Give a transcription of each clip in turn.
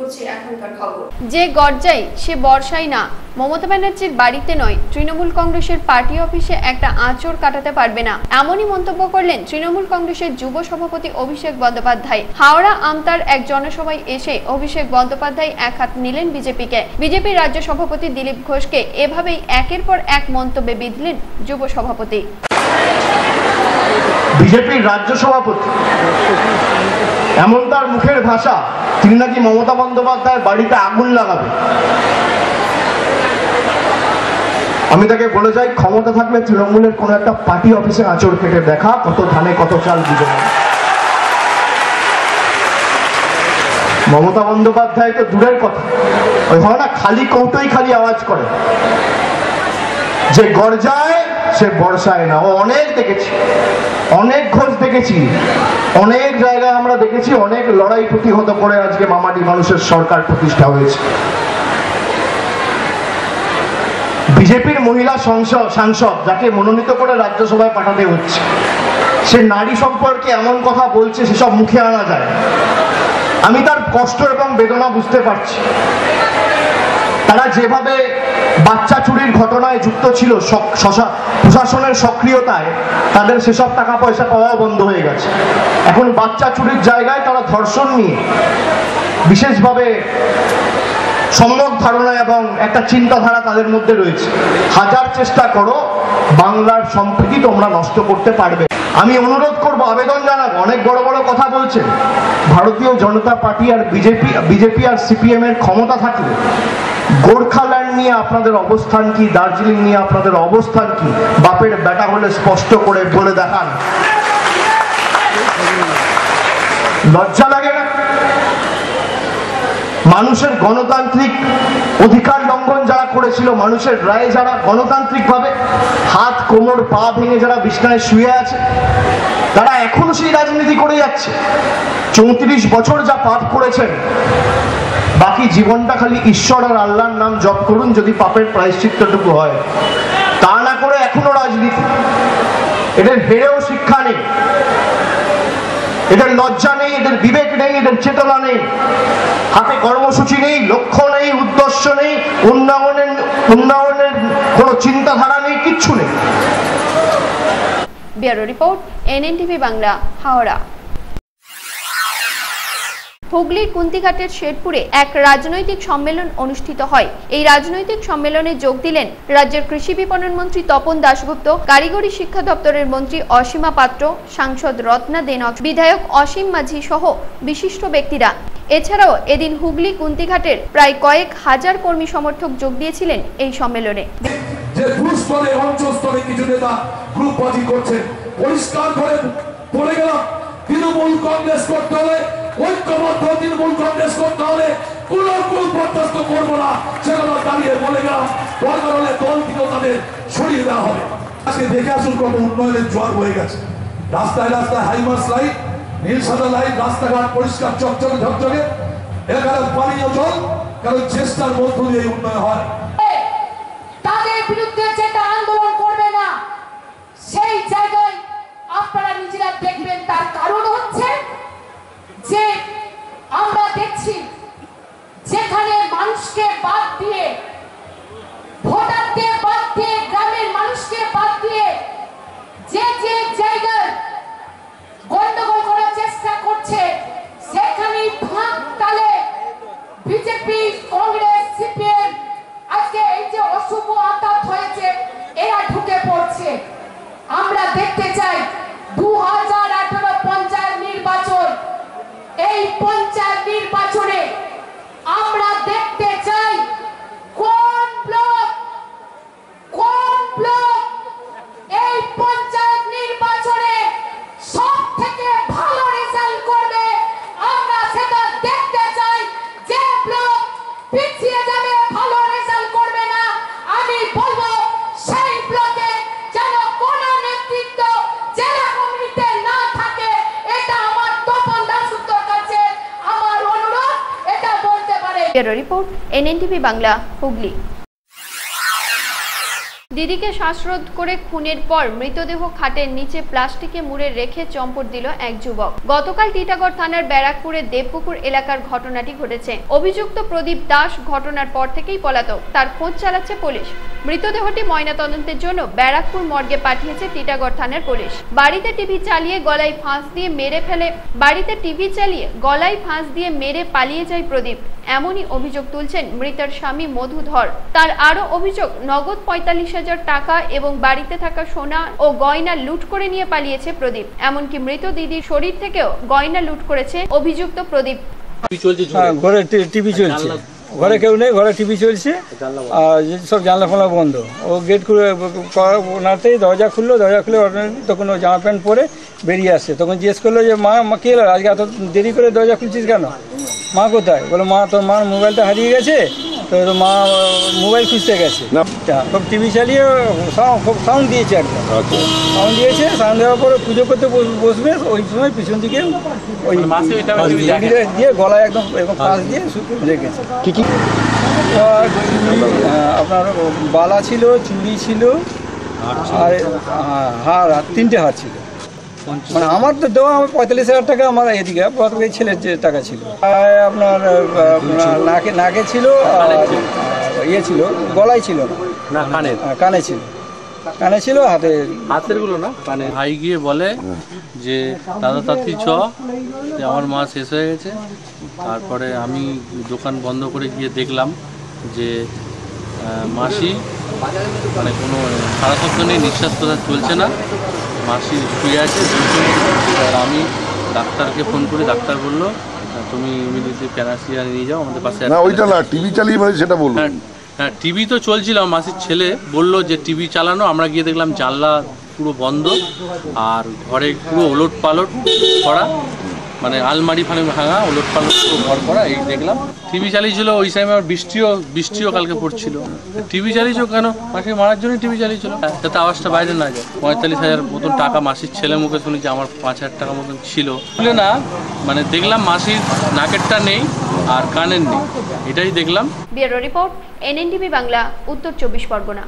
করছি এখনকার খবর। যে গর্জায় সে বর্ষায় না, মমতা ব্যানার্জির বাড়িতে নয়, তৃণমূল কংগ্রেসের পার্টি অফিসে একটা আঁচড় কাটাতে পারবে না, এমনই মন্তব্য করলেন তৃণমূল কংগ্রেসের যুব সভাপতি অভিষেক বন্দ্যোপাধ্যায়। হাওড়া আমতার এক জনসভায় এসে অভিষেক বন্দ্যোপাধ্যায় এক হাত নিলেন বিজেপিকে। বিজেপির রাজ্য সভাপতি দিলীপ ঘোষকে এভাবেই একের পর এক মন্তব্যে বিঁধলেন যুব সভাপতি। বিজেপির রাজ্য সভাপতি এমন তার মুখের ভাষা, তিনি নাকি মমতা বন্দ্যোপাধ্যায়ের বাড়িতে আগুন লাগাবে। আমি তাকে বলে যাই, ক্ষমতা থাকলে তৃণমূলের কোন একটা পার্টি অফিসে আঁচড় কেটে দেখা, কত ধানে কত চাল বিজয়। মমতা বন্দ্যোপাধ্যায় তো দূরের কথা, ওই হয় না খালি কৌটোই খালি আওয়াজ করে, যে গর্জায় সে বর্ষায় না। ও অনেক দেখেছি, অনেক ঘোষ দেখেছি, অনেক জায়গায় আমরা দেখেছি, অনেক লড়াই প্রতিহত করে আজকে মামাটি মানুষের সরকার প্রতিষ্ঠা হয়েছে। বিজেপির মহিলা সাংসদ যাকে মনোনীত করে রাজ্যসভায় পাঠাতে হচ্ছে, সে নারী সম্পর্কে এমন কথা বলছে সেসব মুখে আনা যায়। আমি তার কষ্ট এবং বেদনা বুঝতে পারছি। তারা যেভাবে বাচ্চা চুরির ঘটনায় যুক্ত ছিল, প্রশাসনের সক্রিয়তায় তাদের সেসব টাকা পয়সা পাওয়া বন্ধ হয়ে গেছে। এখন বাচ্চা চুরির জায়গায় তারা ধর্ষণ নিয়ে বিশেষভাবে সম্যক ধারণা এবং একটা চিন্তাধারা তাদের মধ্যে রয়েছে। হাজার চেষ্টা করো, বাংলার সম্প্রীতি তোমরা নষ্ট করতে পারবে। আমি অনুরোধ করব, আবেদন জানাবো, অনেক বড় বড় কথা বলছেন। ভারতীয় জনতা পার্টি আর বিজেপি আর সিপিএম এর ক্ষমতা থাকলে গোর্খাল্যান্ড নিয়ে আপনাদের অবস্থান কি, দার্জিলিং নিয়ে আপনাদের অবস্থান কি, বাপের বেটা হলে স্পষ্ট করে বলে দেখান। লজ্জা লাগে না? মানুষের গণতান্ত্রিক অধিকার লঙ্ঘন যারা করেছিল, মানুষের রায়ে যারা গণতান্ত্রিকভাবে হাত কোমর পা ভেঙে যারা বিছানায় শুয়ে আছে, তারা এখনো সেই রাজনীতি করে যাচ্ছে। 34 বছর যা পাপ করেছেন, বাকি জীবনটা খালি ঈশ্বর আর আল্লাহর নাম জপ করুন, যদি পাপের প্রায়শ্চিত্তটুকু হয়। তা না করে এখনো রাজনীতি। এদের হেরেও শিক্ষা নেই, এদের লজ্জা নেই, এদের বিবেক নেই, এদের চেতনা নেই, হাতে কর্মসূচি নেই, লক্ষ্য নেই, উদ্দেশ্য নেই, উন্নয়নের কোনো চিন্তাধারা নেই, কিচ্ছু নেই। Bureau report, NNTV Bangla, Howrah. হুগলির কুন্তিঘাটের শেরপুরে এক রাজনৈতিক সম্মেলন অনুষ্ঠিত হয়। এই রাজনৈতিক সম্মেলনে যোগ দিলেন রাজ্যের কৃষি বিপণন মন্ত্রী তপন দাশগুপ্ত, কারিগরি শিক্ষা দপ্তরের মন্ত্রী অসীমা পাত্র, সাংসদ রত্না দেনক, বিধায়ক অসীম মাঝি সহ বিশিষ্ট ব্যক্তিরা। এছাড়াও এদিন হুগলি কুন্তিঘাটের প্রায় কয়েক হাজার কর্মী সমর্থক যোগ দিয়েছিলেন এই সম্মেলনে। যে দুঃস্থলে অঞ্চলস্থলে কিছু নেতা গ্রুপবাজি করছেন, পরিষ্কার করে বলে গেলাম, তৃণমূল কংগ্রেস করতে হলে, ঐক্যবদ্ধ তৃণমূল কংগ্রেস করতে হলে কোন বরদাস্ত করবো না, সেগুলো দাঁড়িয়ে বলে গেলাম। দরকার হলে দল থেকেও তাদের সরিয়ে দেওয়া হবে। আজকে দেখে আসুন কত উন্নয়নের জোয়ার হয়ে গেছে। রাস্তায় রাস্তায় হাইমার্স লাইট, নীল সাদা লাইট, রাস্তাঘাট পরিষ্কার চকচকে ঝকঝকে, এখানে পানীয় জল, কারণ চেষ্টার মধ্য দিয়ে উন্নয়ন হয়। তাদের বিরুদ্ধে যেটা আন্দোলন করবে না, সেই জায়গায় আপনারা নিজেরা দেখবেন। তার কারণ হচ্ছে যে আমরা দেখছি যেখানে মানুষকে বাদ দিয়ে, ভোটারদের বাদ দিয়ে, গ্রামের মানুষকে বাদ দিয়ে যে যে জায়গায় গন্ডগোল করার চেষ্টা করছে, সেখানে ভাগ তালে বিজেপি, কংগ্রেস, সিপিএম আজকে এই যে অশুভ আঘাত হয়েছে, এরা ঢুকে পড়ছে। আমরা দেখতে চাই 2018 পঞ্চায়েত নির্বাচন, এই পঞ্চায়েত নির্বাচনে আমরা দেখতে চাই কোন ব্লক এই পঞ্চায়েত নির্বাচনে সব থেকে ভালো রেজাল্ট করবে। আমরা সেটা দেখতে চাই। যে ব্লক পিছিয়ে যাবে, ভালো রেজাল্ট করবে না, আমি বলবো সেই ব্লকে যেন কোনো নেতৃত্ব জেলা কমিটিতে না থাকে। এটা আমার তপন দাশগুপ্তর কাছে আমার অনুরোধ, এটা বলতে পারে। Bureau report, NNTV Bangla, Hooghly. দিদিকে শ্বাসরোধ করে খুনের পর মৃতদেহ খাটের নিচে প্লাস্টিকে মুড়ে রেখে চম্পট দিল এক যুবক। গতকাল টিটাগড় থানার ব্যারাকপুরের দেবপুকুর এলাকার ঘটনাটি ঘটেছে। অভিযুক্ত প্রদীপ দাস ঘটনার পর থেকেই পলাতক, তার খোঁজ চালাচ্ছে পুলিশ। মৃতদেহটি ময়নাতদন্তের জন্য ব্যারাকপুর মর্গে পাঠিয়েছে টিটাগড় থানার পুলিশ। বাড়িতে টিভি চালিয়ে গলায় ফাঁস দিয়ে মেরে পালিয়ে যায় প্রদীপ, এমনই অভিযোগ তুলছেন মৃতের স্বামী মধু ধর। তার আরও অভিযোগ, নগদ 45,000 টাকা এবং বাড়িতে থাকা সোনা ও গয়না লুট করে নিয়ে পালিয়েছে প্রদীপ। এমনকি মৃত দিদির শরীর থেকেও গয়না লুট করেছে অভিযুক্ত প্রদীপ। ঘরে টিভি চলছে, ঘরে কেউ নেই, ঘরে টিভি চলছে আর সব জানলা ফানলা বন্ধ। ও গেট খুলে ওনাতেই দরজা খুললো, তখন ও জামা প্যান্ট পরে বেরিয়ে আসছে। তখন জিজ্ঞেস করলো যে মা কে এলো আজকে এত দেরি করে দরজা খুলছিস কেন? মা কোথায়? বলো মা তোর মার মোবাইলটা হারিয়ে গেছে, তো মা মোবাইল খুঁজতে গেছে। সব টিভি চালিয়ে খুব সাউন্ড দিয়েছে, একদম সাউন্ড দিয়েছে। সাউন্ড দেওয়ার পরে পুজো করতে বসবে, ওই সময় পিছন দিকে ওই দিয়ে গলায় একদম ফাঁস দিয়ে রেখেছে। আপনার বালা ছিল, চুড়ি ছিল আর হার, 3টে হার ছিল। মানে আমার তো দেওয়া 45,000 টাকা আমার এদিকে প্রথমে ছেলের যে টাকা ছিল। আপনার নাকে ছিল, ইয়ে ছিল, গলায় ছিল না, কানে ছিল, হাতের গুলো না কানে। ভাই গিয়ে বলে যে দাদা তাড়াতাড়ি চ, যে আমার মা শেষ হয়ে গেছে। তারপরে আমি দোকান বন্ধ করে গিয়ে দেখলাম যে মাসি মানে কোনো সারা শব্দ নেই, নিঃশ্বাস প্রশ্বাস চলছে না, মাসি শুয়ে আছে। আর আমি ডাক্তারকে ফোন করি, ডাক্তার বললো তুমি ইমিডিয়েটলি প্যারাসিয়া নিয়ে যাও আমাদের পাশে। না ওইটা না, টিভি চালিয়ে মানে সেটা বললো। হ্যাঁ টিভি তো চলছিল, মাসির ছেলে বললো যে টিভি চালানো। আমরা গিয়ে দেখলাম জানলা পুরো বন্ধ আর ঘরে পুরো ওলট পালট করা, মানে আলমারি ভাঙা, ওলট পালট পুরো ঘর করা। এই দেখলাম টিভি চালিয়েছিল। ওই টাইমে আমার বৃষ্টিও কালকে পড়ছিল। টিভি চালিয়েছ কেন? মাসিকে মারার জন্য টিভি চালিয়েছিল, যাতে আওয়াজটা বাইরে না যায়। 45,000 মতন টাকা মাসির ছেলে মুখে শুনেছি, আমার 5,000 টাকা মতন ছিল না। মানে দেখলাম মাসির নাকেরটা নেই আর কানের নেই, এটাই দেখলাম। ব্যুরো রিপোর্ট, এনএনটিভি বাংলা, উত্তর 24 পরগনা।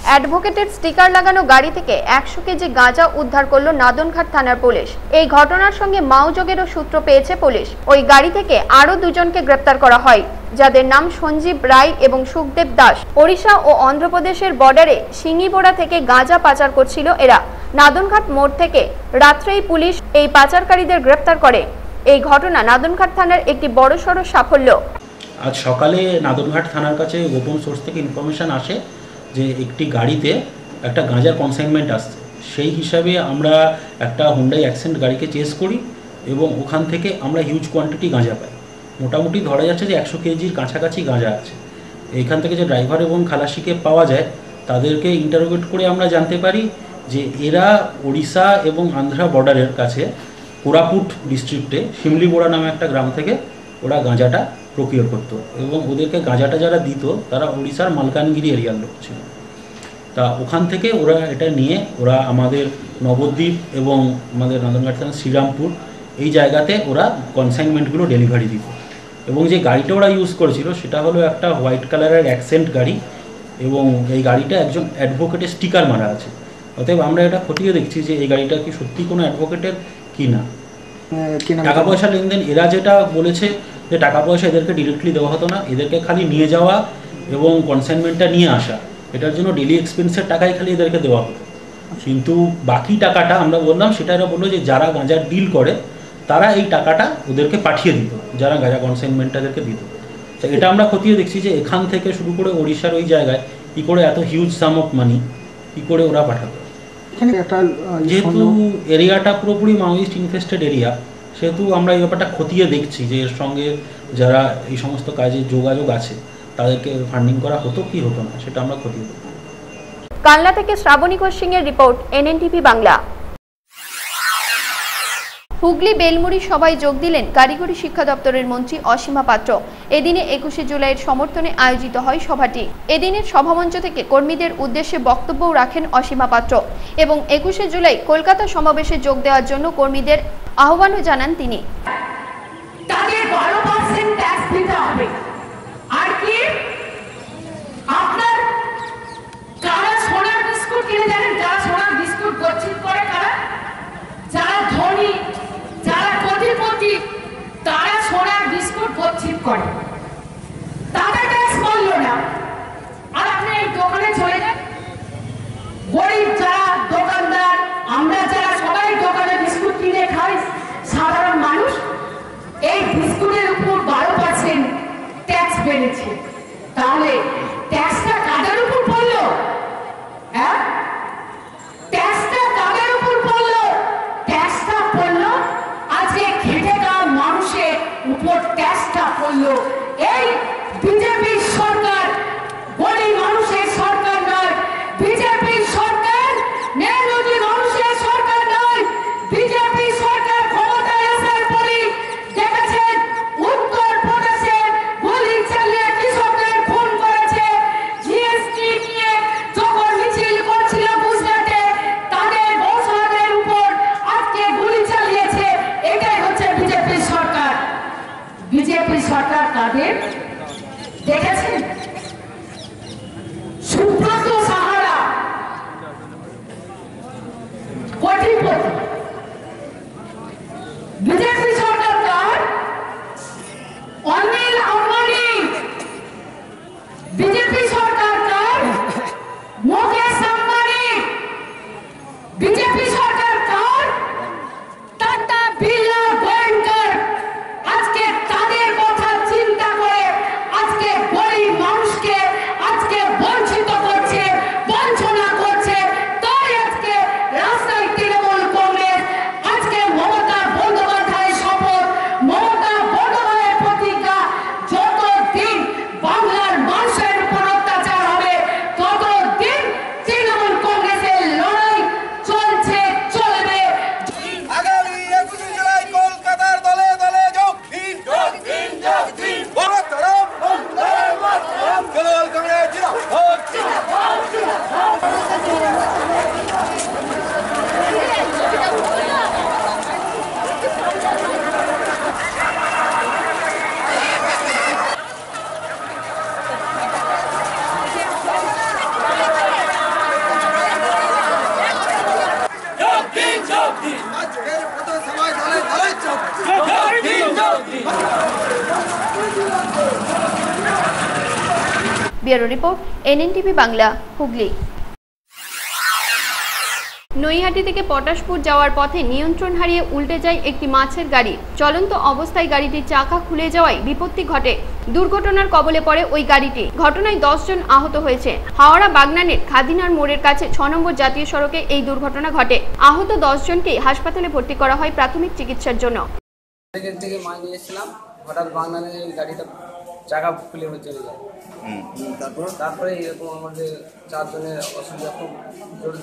অ্যাডভোকেটের স্টিকার লাগানো গাড়ি থেকে 100 কেজি গাঁজা উদ্ধার করল নাদনঘাট থানার পুলিশ। এই ঘটনার সঙ্গে মাওযোগেরও সূত্র পেয়েছে পুলিশ। ওই গাড়ি থেকে আরও 2 জনকে গ্রেপ্তার করা হয়, যাদের নাম সঞ্জীব রায় এবং সুখদেব দাস। ওড়িশা ও অন্ধ্রপ্রদেশের বর্ডারে সিঙ্গিবোড়া থেকে গাঁজা পাচার করছিল এরা। নাদনঘাট মোড় থেকে রাত্রেই পুলিশ এই পাচারকারীদের গ্রেপ্তার করে। এই ঘটনা নাদনঘাট থানার একটি বড়সড় সাফল্য। আজ সকালে নাদনঘাট থানার কাছে গোপন সোর্স থেকে ইনফরমেশন আসে যে একটি গাড়িতে একটা গাঁজার কনসাইনমেন্ট আসছে। সেই হিসাবে আমরা একটা হুন্ডাই অ্যাকসেন্ট গাড়িকে চেস করি এবং ওখান থেকে আমরা হিউজ কোয়ান্টিটি গাঁজা পাই। মোটামুটি ধরা যাচ্ছে যে 100 কেজির কাছাকাছি গাঁজা আছে। এইখান থেকে যে ড্রাইভার এবং খালাসিকে পাওয়া যায়, তাদেরকে ইন্টারোগেট করে আমরা জানতে পারি যে এরা ওড়িশা এবং আন্ধ্রা বর্ডারের কাছে কোরাপুট ডিস্ট্রিক্টে শিমলিবোড়া নামে একটা গ্রাম থেকে ওরা গাঁজাটা প্রকিওর করতো এবং ওদেরকে গাঁজাটা যারা দিত তারা উড়িষ্যার মালকানগিরি এরিয়ার লোক ছিল। তা ওখান থেকে ওরা এটা নিয়ে ওরা আমাদের নবদ্বীপ এবং আমাদের নাদনঘাট থানার শ্রীরামপুর এই জায়গাতে ওরা কনসাইনমেন্টগুলো ডেলিভারি দিত। এবং যে গাড়িটা ওরা ইউজ করেছিল সেটা হলো একটা হোয়াইট কালারের অ্যাকসেন্ট গাড়ি এবং এই গাড়িটা একজন অ্যাডভোকেটের স্টিকার মারা আছে। অতএব আমরা এটা খতিয়ে দেখছি যে এই গাড়িটা কি সত্যি কোনো অ্যাডভোকেটের কি না। টাকা পয়সা লেনদেন এরা যেটা বলেছে যে টাকা পয়সা এদেরকে ডিরেক্টলি দেওয়া হতো না, এদেরকে খালি নিয়ে যাওয়া এবং কনসাইনমেন্টটা নিয়ে আসা, এটার জন্য ডেলি এক্সপেন্সের টাকাই খালি এদেরকে দেওয়া হতো। কিন্তু বাকি টাকাটা আমরা বললাম, সেটা এরা বললো যে যারা গাঁজার ডিল করে তারা এই টাকাটা ওদেরকে পাঠিয়ে দিত, যারা গাঁজা কনসাইনমেন্টটা এদেরকে দিত। তো এটা আমরা খতিয়ে দেখছি যে এখান থেকে শুরু করে ওড়িশার ওই জায়গায় কী করে এত হিউজ সাম অফ মানি কী করে ওরা পাঠাতো। যেহেতু এরিয়াটা পুরোপুরি মাওয়িস্ট ইনফেস্টেড এরিয়া, সেহেতু আমরা এই ব্যাপারটা খতিয়ে দেখছি যে এর সঙ্গে যারা এই সমস্ত কাজে যোগাযোগ আছে তাদেরকে ফান্ডিং করা হতো কি হতো না, সেটা আমরা খতিয়ে দেখব। কালনা থেকে শ্রাবণী ঘোষ সিং এর রিপোর্ট, এনএনটিভি বাংলা। হুগলি বেলমুড়ি সভায় যোগ দিলেন কারিগরি শিক্ষা দপ্তরের মন্ত্রী অসীমা পাত্র। এদিনে 21শে জুলাইয়ের সমর্থনে আয়োজিত হয় সভাটি। এদিনের সভামঞ্চ থেকে কর্মীদের উদ্দেশ্যে বক্তব্যও রাখেন অসীমা পাত্র এবং 21শে জুলাই কলকাতা সমাবেশে যোগ দেওয়ার জন্য কর্মীদের আহ্বানও জানান তিনি। তাদের 12% ট্যাক্স দিতে হবে। আর কি আপনার করে, তাদের ট্যাক্স মানলো না। আর আপনি এই দোকানে চলে যান, গরিব যারা দোকানদার, আমরা যারা সবাই দোকানে বিস্কুট কিনে খাই, সাধারণ মানুষ, এই বিস্কুটের উপর 12% ট্যাক্স বেড়েছে। তাহলে ট্যাক্সটা কাদের উপর পড়লো? হ্যাঁ, ট্যাক্সটা কাদের উপর পড়লো? ট্যাক্সটা পড়লো আজকে খেটে খাওয়া মানুষের উপর, ট্যাক্সটা পড়লো এই বিজেপির সরকার, গরিব মানুষের সরকার নয়। বিজেপির সরকার মেহনতি মানুষের সরকার নয়। বিজেপি সরকার ক্ষমতায় আসার পরে দেখেছেন উত্তর প্রদেশে গুলি চালিয়ে কৃষকদের খুন করেছে। জিএসটি নিয়ে যখন মিছিল করছিল গুজরাটে, তাদের বসবাদের উপর আজকে গুলি চালিয়েছে। এটাই হচ্ছে বিজেপির সরকার। বিজেপি সরকার তাদের দেখেছেন সুব্রত সাহারা কোটিপতি, বিজেপি সরকার তার অনিল আম্বানি, বিজেপি সরকার তার মুকেশ আম্বানি, বিজেপি সরকার তার টাটা বিড়লা গোয়েঙ্কার। আজকে তাদের কথা চিন্তা করে আজকে গরিব মানুষকে আজকে বঞ্চিত করছে, বঞ্চনা করছে। তাই আজকে রাস্তায় তৃণমূল কংগ্রেস, আজকে মমতা বন্দ্যোপাধ্যায়ের শপথ, মমতা বন্দ্যোপাধ্যায়ের প্রতিজ্ঞা, যতদিন বাংলার মানুষের উপর অত্যাচার হবে ততদিন তৃণমূল কংগ্রেসের লড়াই চলছে, চলবে। আগামী 21 জুলাই কলকাতার দলে দলে যোগ দিন, যোগ দিন, যোগ দিন। বড়তরম তৃণমূল কংগ্রেস জিন্দাবাদ, জিন্দাবাদ, জিন্দাবাদ। আজকের পথসভায় দলে দলে যোগ দিন, যোগ দিন। Bureau report, NNTV Bangla, Hooghly. Naihati থেকে পটাশপুর যাওয়ার পথে নিয়ন্ত্রণ হারিয়ে উল্টে যায় একটি মাছের গাড়ি। চলন্ত অবস্থায় গাড়িটির চাকা খুলে যাওয়ায় বিপত্তি ঘটে। দুর্ঘটনার কবলে পড়ে ওই গাড়িটি। ঘটনায় 10 জন আহত হয়েছে। হাওড়া বাগনানের খাদিনার মোড়ের কাছে 6 নম্বর জাতীয় সড়কে এই দুর্ঘটনা ঘটে। আহত 10 জনকে হাসপাতালে ভর্তি করা হয় প্রাথমিক চিকিৎসার জন্য। থেকে মাছ নিয়ে এসেছিলাম, হঠাৎ বাগনানের গাড়িটা চাকা খুলে চলে যায়। তারপরে এরকম আমাদের 4 জনের অসুবিধা, খুব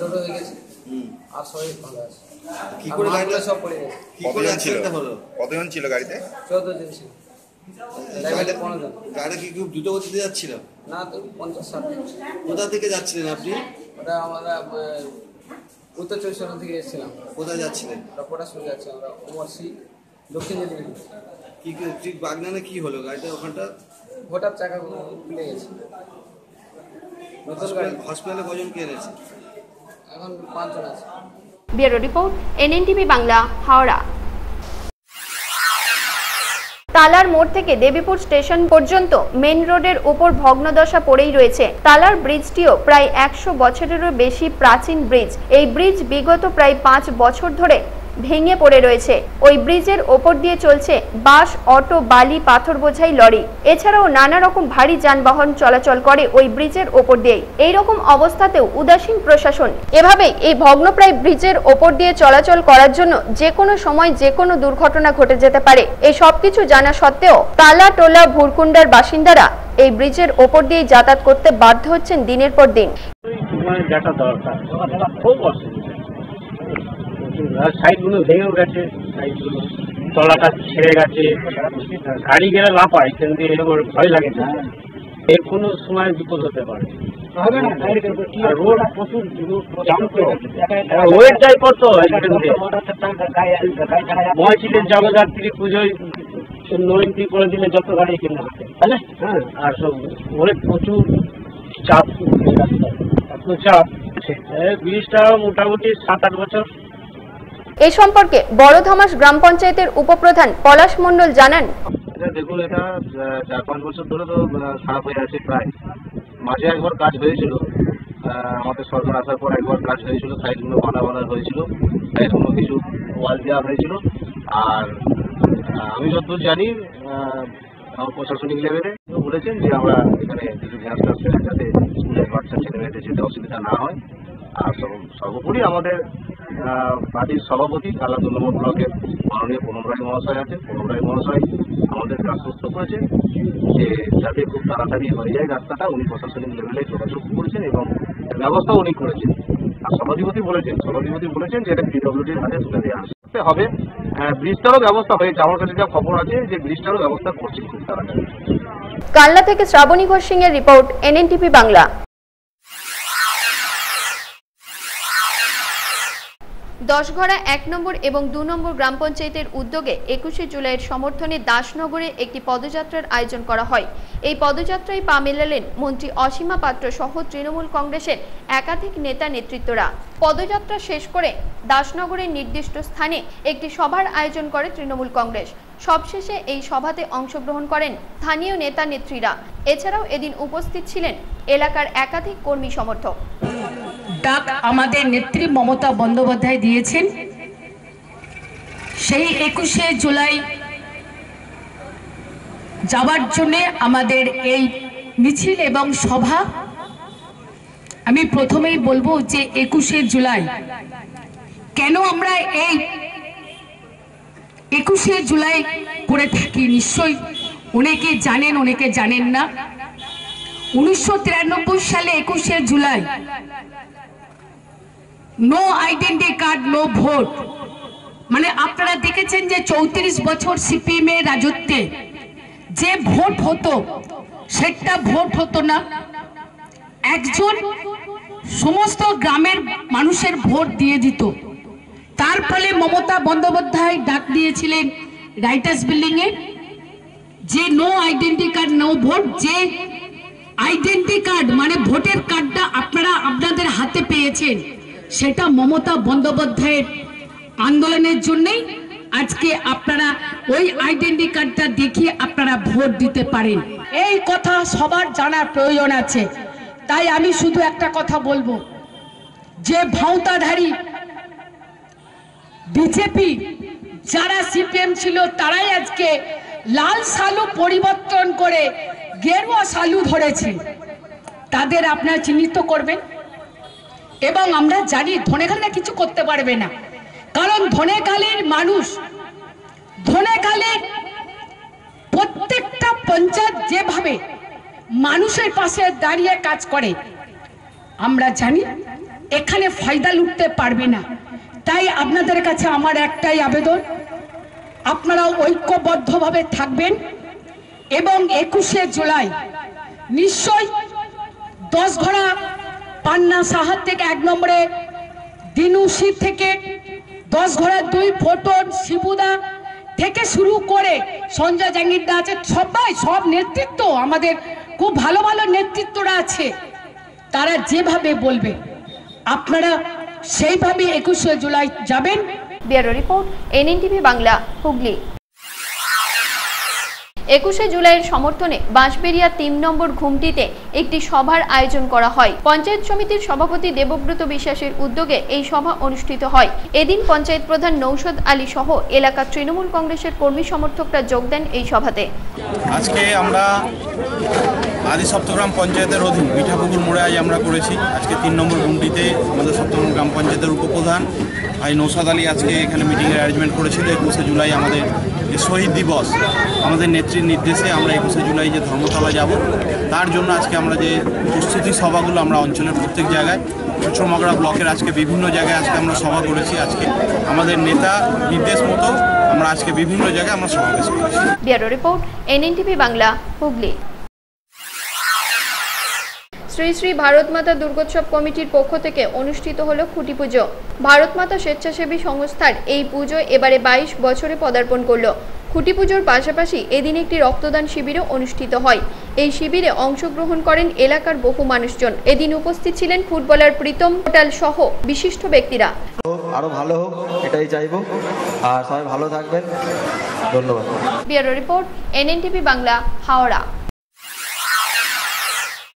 জোর হয়ে গেছে। আর শরীর ভালো আছে। কি করে গাড়িটা সব পড়ে গেছে। কতজন ছিল গাড়িতে? 14 জন ছিল। ড্রাইভারে 15 জন। গাড়ি কি খুব দ্রুত গতিতে যাচ্ছিল? না, তো 50-60। কোথা থেকে যাচ্ছিলেন আপনি? ওটা আমরা উত্তর 24 থেকে এসেছিলাম। কোথায় যাচ্ছিলেন? ওটা পটাশপুর যাচ্ছি আমরা, ওমরসি দক্ষিণ দিকে। কি ঠিক বাগনানে কি হলো গাড়িটা? ওখানটা হঠাৎ চাকা খুলে গেছে। নতুন গাড়ি। হসপিটালে কজনকে এনেছে? এখন 5 জন আছে। Bureau report, NNTV Bangla, Howrah. তালার মোড় থেকে দেবীপুর স্টেশন পর্যন্ত মেন রোডের উপর ভগ্নদশা পড়েই রয়েছে। তালার ব্রিজটিও প্রায় 100 বছরেরও বেশি প্রাচীন ব্রিজ। এই ব্রিজ বিগত প্রায় 5 বছর ধরে ভেঙে পড়ে রয়েছে। ওই ব্রিজের ওপর দিয়ে চলছে বাস, অটো, বালি, পাথর বোঝাই লরি। এছাড়াও নানা রকম ভারী যানবাহন চলাচল করে ওই ব্রিজের ওপর দিয়েই। এই রকম অবস্থাতেও উদাসীন প্রশাসন। এভাবেই এই ভগ্নপ্রায় ব্রিজের ওপর দিয়ে চলাচল করার জন্য যে কোনো সময় যে কোনো দুর্ঘটনা ঘটে যেতে পারে। এই সবকিছু জানা সত্ত্বেও তালা, টোলা, ভুরকুন্ডার বাসিন্দারা এই ব্রিজের ওপর দিয়ে যাতায়াত করতে বাধ্য হচ্ছেন দিনের পর দিন। সাইডগুলো ভেঙেও গেছে, সাইডগুলো তলাটা ছেড়ে গেছে, গাড়ি গেলে লাফায়, কিন্তু এরকম ভয় লাগে না। এর কোনো সময় বিপদ হতে পারে। রোড প্রচুর জাম, তো ওয়েট যায় কত। মহাশিলের জগদ্ধাত্রী পুজোয় নৈন্টি করে দিলে যত গাড়ি কিনে আসে, হ্যাঁ, আর সব ওয়েট প্রচুর চাপ, এত চাপ। ব্রিজটা মোটামুটি 7-8 বছর। এই সম্পর্কে বড়ধামাস গ্রাম পঞ্চায়েতের উপপ্রধান পলাশ মণ্ডল জানান, দেখুন এটা 4-5 বছর ধরে তো খারাপ হয়ে আছে প্রায়। মাঝে একবার কাজ হয়েছিল, আমাদের সরকার আসার পর একবার কাজ হয়েছিল, সাইডগুলো বানা হয়েছিল, সাইডগুলো কিছু ওয়াল দেওয়া হয়েছিল। আর আমি যতদূর জানি প্রশাসনিক লেভেলে বলেছেন যে আমরা এখানে কিছু গ্যাস টাস ফেলেন যাতে স্কুলের বাচ্চা ছেলেমেয়েদের যেতে অসুবিধা না হয়। আর সর্বোপরি আমাদের পার্টির সভাপতি কালা 2 নম্বর ব্লকের মাননীয় প্রণব রায় মহাশয় আছে। প্রণব রায় মহাশয় আমাদেরকে আশ্বস্ত করেছেন যে যাতে খুব তাড়াতাড়ি হয়ে যায় রাস্তাটা। উনি প্রশাসনিক লেভেলে যোগাযোগ করেছেন এবং ব্যবস্থা উনি করেছেন। আর সভাধিপতি বলেছেন যে এটা পিডব্লিউডির হাতে তুলে দেওয়া আসতে হবে। ব্রিজটারও ব্যবস্থা হয়েছে, আমার কাছে যা খবর আছে যে ব্রিজটারও ব্যবস্থা করছে খুব তাড়াতাড়ি। কাল্লা থেকে শ্রাবণী ঘোষ সিং এর রিপোর্ট, NNTV বাংলা। দশঘরা 1 নম্বর এবং 2 নম্বর গ্রাম পঞ্চায়েতের উদ্যোগে 21শে জুলাইয়ের সমর্থনে দাসনগরে একটি পদযাত্রার আয়োজন করা হয়। এই পদযাত্রায় পা মেলালেন মন্ত্রী অসীমা পাত্র সহ তৃণমূল কংগ্রেসের একাধিক নেতা নেতৃত্বরা। পদযাত্রা শেষ করে দাসনগরের নির্দিষ্ট স্থানে একটি সভার আয়োজন করে তৃণমূল কংগ্রেস। সবশেষে এই সভাতে অংশগ্রহণ করেন স্থানীয় নেতা নেত্রীরা। এছাড়াও এদিন উপস্থিত ছিলেন এলাকার একাধিক কর্মী সমর্থক। ডাক আমাদের নেত্রী মমতা বন্দ্যোপাধ্যায় দিয়েছেন, সেই 21শে জুলাই যাওয়ার জন্য আমাদের এই মিছিল এবং সভা। আমি প্রথমেই বলবো যে 21শে জুলাই কেন আমরা এই 21শে জুলাই করে থাকি, নিশ্চয়ই অনেকে জানেন অনেকে জানেন না। 1993 সালে 21শে জুলাই no identity card no vote, মানে আপনারা দেখেছেন যে 34 বছর সিপিএম এর রাজত্বে যে ভোট হতো সেটা ভোট হতো না। একজন সমস্ত গ্রামের মানুষের ভোট দিয়ে দিত। তার ফলে মমতা বন্দ্যোপাধ্যায় ডাক দিয়েছিলেন রাইটার্স বিল্ডিং এ যে no identity card no vote, যে আইডেন্টি কার্ড মানে ভোটের কার্ডটা আপনারা আপনাদের হাতে পেয়েছেন সেটা মমতা বন্দ্যোপাধ্যায়ের আন্দোলনের জন্যই আজকে আপনারা ওই আইডেন্টি কার্ডটা দেখিয়ে আপনারা ভোট দিতে পারেন। এই কথা সবার জানার প্রয়োজন আছে। তাই আমি শুধু একটা কথা বলবো যে ভাঁওতাধারী বিজেপি যারা সিপিএম ছিল তারাই আজকে লাল সালু পরিবর্তন করে গেরুয়া সালু ধরেছে, তাদের আপনারা চিহ্নিত করবেন। এবং আমরা জানি ধনেখালিরা কিছু করতে পারবে না, কারণ ধনেখালির মানুষ, ধনেখালির প্রত্যেকটা পঞ্চায়েত যেভাবে মানুষের পাশে দাঁড়িয়ে কাজ করে আমরা জানি এখানে ফায়দা লুটতে পারবে না। তাই আপনাদের কাছে আমার একটাই আবেদন, আপনারা ঐক্যবদ্ধভাবে থাকবেন এবং 21শে জুলাই নিশ্চয় দশঘরা পান্না সাহার থেকে 1 নম্বরে দিনুশি থেকে দশঘরা 2 ফোটন শিবুদা থেকে শুরু করে সঞ্জয় জাঙ্গিরদা আছে, সবাই সব নেতৃত্ব আমাদের খুব ভালো ভালো নেতৃত্বরা আছে, তারা যেভাবে বলবে আপনারা সেইভাবে 21শে জুলাই যাবেন। Bureau report, NNTV Bangla, Hooghly. 21শে জুলাইয়ের সমর্থনে বাঁশবেড়িয়া 3 নম্বর ঘুমটিতে একটি সভার আয়োজন করা হয়। পঞ্চায়েত সমিতির সভাপতি দেবব্রত বিশ্বাসের উদ্যোগে এই সভা অনুষ্ঠিত হয়। এদিন পঞ্চায়েত প্রধান নৌশদ আলী সহ এলাকার তৃণমূল কংগ্রেসের কর্মী সমর্থকরা যোগ দেন এই সভাতে। আজকে আমরা আদি সপ্তগ্রাম পঞ্চায়েতের অধীন মিঠাপুকুর মোড়ে আজ আমরা করেছি। আজকে 3 নম্বর ঘুমটিতে আমাদের সপ্তগ্রাম গ্রাম পঞ্চায়েতের উপপ্রধান ভাই নৌশদ আলী আজকে এখানে মিটিংয়ের অ্যারেঞ্জমেন্ট করেছিল। 21শে জুলাই আমাদের যে শহীদ দিবস, আমাদের নেত্রীর নির্দেশে আমরা 21শে জুলাই যে ধর্মতলা যাব, তার জন্য আজকে আমরা যে প্রস্তুতি সভাগুলো আমরা অঞ্চলের প্রত্যেক জায়গায়, চুচুড়মগড়া ব্লকের আজকে বিভিন্ন জায়গায় আজকে আমরা সভা করেছি। আজকে আমাদের নেতা নির্দেশ মতো আমরা আজকে বিভিন্ন জায়গায় আমরা সমাবেশ করেছি। Bureau report, NNTV Bangla, Hooghly. Shri Shri Bharat মাতা দুর্গোৎসব কমিটির পক্ষ থেকে অনুষ্ঠিত হলো খুঁটি পুজো। ভারত মাতা স্বেচ্ছাসেবী সংস্থার এই পুজো এবারে 22 বছরে পদার্পণ করল। খুঁটি পুজোর পাশাপাশি এদিন একটি রক্তদান শিবিরও অনুষ্ঠিত হয়। এই শিবিরে অংশগ্রহণ করেন এলাকার বহু মানুষজন। এদিন উপস্থিত ছিলেন ফুটবলার প্রীতম হোটাল সহ বিশিষ্ট ব্যক্তিরা। আরো ভালো হোক এটাই চাইবো, আর সবাই ভালো থাকবেন। ধন্যবাদ। Bureau report, NNTV Bangla, Howrah.